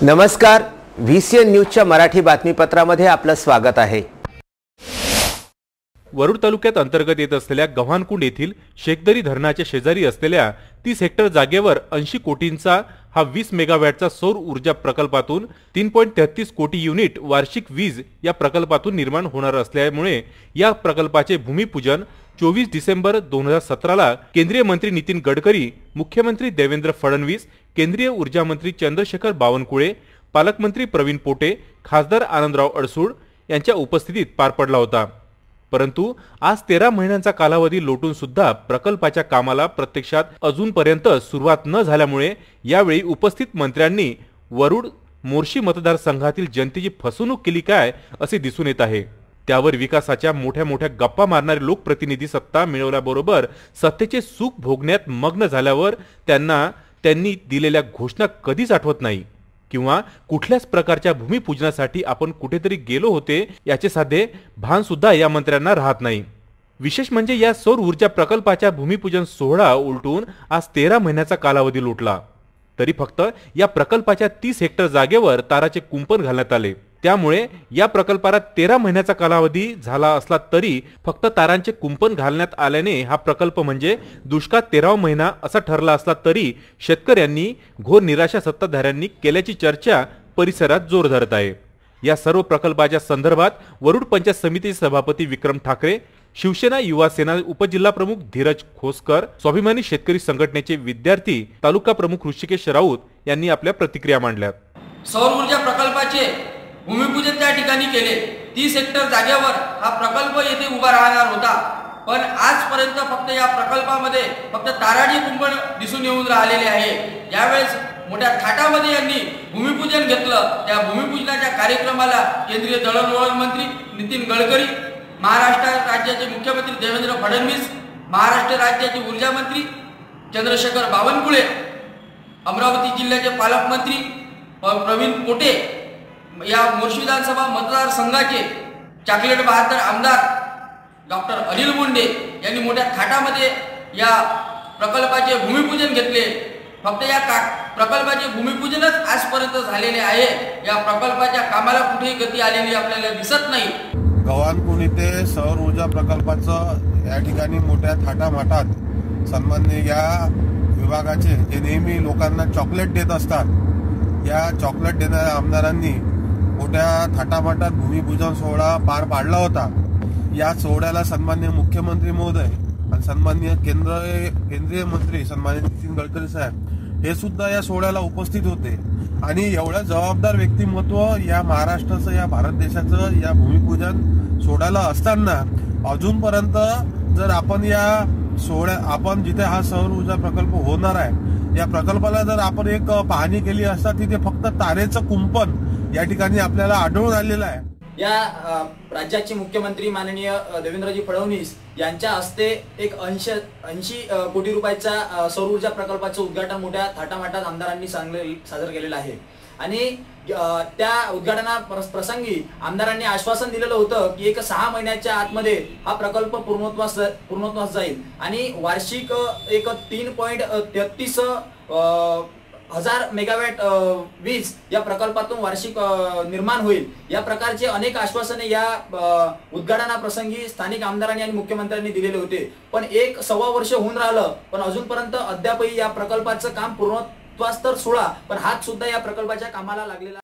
नमस्कार, VCN न्यूजच्या मराठी बातमीपत्रामध्ये आपलं स्वागत आहे। वरुड तालुक्यात अंतर्गत येत असलेल्या गव्हाणकुंड येथील शेखदरी धरणाच्या शेजारी असलेल्या 30 हेक्टर जागेवर 80 कोटींचा हा 20 मेगावॅटचा सौर ऊर्जा प्रकल्पातून 3.33 कोटी युनिट वार्षिक वीज या प्रकल्पातून निर्माण होणार असल्यामुळे या प्रकल्पाचे भूमिपूजन 24 डिसेंबर 2017 ला केंद्रीय मंत्री नितीन गडकरी, मुख्यमंत्री देवेंद्र फडणवीस, केंद्रीय ऊर्जा मंत्री चंद्रशेखर बावनकुळे, पालकमंत्री प्रवीण पोटे, खासदार आनंदराव अडसूळ यांच्या उपस्थितीत पार पडला होता। परंतु आज 13 महिन्यांचा कालावधी लोटून सुद्धा प्रकल्पाच्या कामाला प्रत्यक्षात अजूनपर्यंत सुरुवात न झाल्यामुळे यावेळी उपस्थित मंत्र्यांनी वरुड मोर्शी मतदारसंघातील जनतेची फसवणूक केली काय असे दिसून येत आहे। त्यावर विकासाच्या मोठ्या मोठ्या गप्पा मारणारे लोकप्रतिनिधी सत्ता मिळवल्याबरोबर सत्तेचे सुख भोगण्यात मग्न झाल्यावर त्यांनी दिलेल्या घोषणा कधीच आठवत नाही किंवा कुठल्याच प्रकारच्या भूमिपूजनासाठी आपण कुठेतरी गेलो होते याचे साधे भान सुद्धा या मंत्र्यांना राहत नाही। विशेष म्हणजे या सौर ऊर्जा प्रकल्पाच्या भूमिपूजन सोहळा उलटून आज 13 महिन्याचा कालावधी लोटला तरी फक्त या प्रकल्पाच्या 30 हेक्टर जागेवर ताराचे कुंपण घालण्यात आले। त्यामुळे या प्रकल्पाला 13 महिन्याचा कालावधी झाला असला तरी फक्त तारांचे कुंपण घालण्यात आल्याने हा प्रकल्प म्हणजे दुष्काळ 13वा महिना असा ठरला असला तरी शेतकऱ्यांनी घोर निराशा सत्ताधाऱ्यांनी केल्याची चर्चा परिसरात जोर धरत आहे। या सर्व प्रकल्पाच्या संदर्भात वरुड पंचायत समितीचे सभापती विक्रम ठाकरे, शिवसेना युवा सेना उपजिल्हा प्रमुख धीरज खोसकर, स्वाभिमानी शेतकरी संघटनेचे विद्यार्थी तालुका प्रमुख ऋषिकेश राऊत यांनी आपल्या प्रतिक्रिया मांडल्या। सौर ऊर्जा प्रकल्पाचे भूमिपूजन त्या ठिकाणी केले। 30 हेक्टर जागेवर हा प्रकल्प येथे उभा राहणार होता, पण आजपर्यंत फक्त या प्रकल्पामध्ये फक्त ताराची कुंपण दिसून येऊन राहिलेले आहे। यावेळेस मोठ्या थाटामध्ये यांनी भूमिपूजन घेतलं। त्या भूमिपूजनाच्या कार्यक्रमाला केंद्रीय दळणवळण मंत्री नितीन गडकरी, महाराष्ट्र राज्याचे मुख्यमंत्री देवेंद्र फडणवीस, महाराष्ट्र राज्याचे ऊर्जा मंत्री चंद्रशेखर बावनकुळे, अमरावती जिल्ह्याचे पालकमंत्री प्रवीण पोटे, या मोर्शी विधानसभा मतदारसंघाचे चॉकलेट बहादर आमदार डॉक्टर अनिल मुंडे यांनी मोठ्या थाटामध्ये या प्रकल्पाचे भूमिपूजन घेतले। फक्त या प्रकल्पाचे भूमिपूजनच आजपर्यंत झालेले आहे। या प्रकल्पाच्या कामाला कुठेही गती आलेली आपल्याला दिसत नाही। गव्हाणकुंड येथे सौर ऊर्जा प्रकल्पाचं या ठिकाणी मोठ्या थाटामाटात सन्माननीय या विभागाचे जे नेहमी लोकांना चॉकलेट देत असतात, या चॉकलेट देणाऱ्या आमदारांनी मोठ्या थाटामाटात भूमिपूजन सोहळा पार पाडला होता। या सोहळ्याला सन्माननीय मुख्यमंत्री महोदय आणि सन्माननीय केंद्रीय मंत्री सन्माननीय नितीन गडकरी साहेब हे सुद्धा या सोहळ्याला उपस्थित होते आणि एवढं जबाबदार व्यक्तिमत्व या महाराष्ट्राचं, या भारत देशाचं या भूमिपूजन सोहळ्याला असताना अजूनपर्यंत जर आपण जिथे हा सौर ऊर्जा प्रकल्प होणार आहे या प्रकल्पाला जर आपण एक पाहणी केली असता तिथे फक्त तारेचं कुंपण या ठिकाणी आपल्याला आढळून आलेलं आहे। या राज्याचे मुख्यमंत्री माननीय देवेंद्रजी फडणवीस यांच्या हस्ते एक 80 कोटी रुपयाचा सौर ऊर्जा प्रकल्पाचं उद्घाटन मोठ्या थाटामाटात आमदारांनी सादर केलेलं आहे आणि त्या उद्घाटना प्रसंगी आमदारांनी आश्वासन दिलेलं होतं की एक 6 महिन्याच्या आतमध्ये हा प्रकल्प पूर्णत्वास जाईल आणि वार्षिक एक 3.33 हजार मेगावॅट वीज या प्रकल्पातून वार्षिक निर्माण होईल। या प्रकारचे अनेक आश्वासने या उद्घाटनाप्रसंगी स्थानिक आमदारांनी आणि मुख्यमंत्र्यांनी दिलेले होते, पण 1.25 वर्ष होऊन राहिलं पण अजूनपर्यंत अद्यापही या प्रकल्पाचं काम पूर्णत्वास तर सोडा पण हात सुद्धा या प्रकल्पाच्या कामाला लागलेला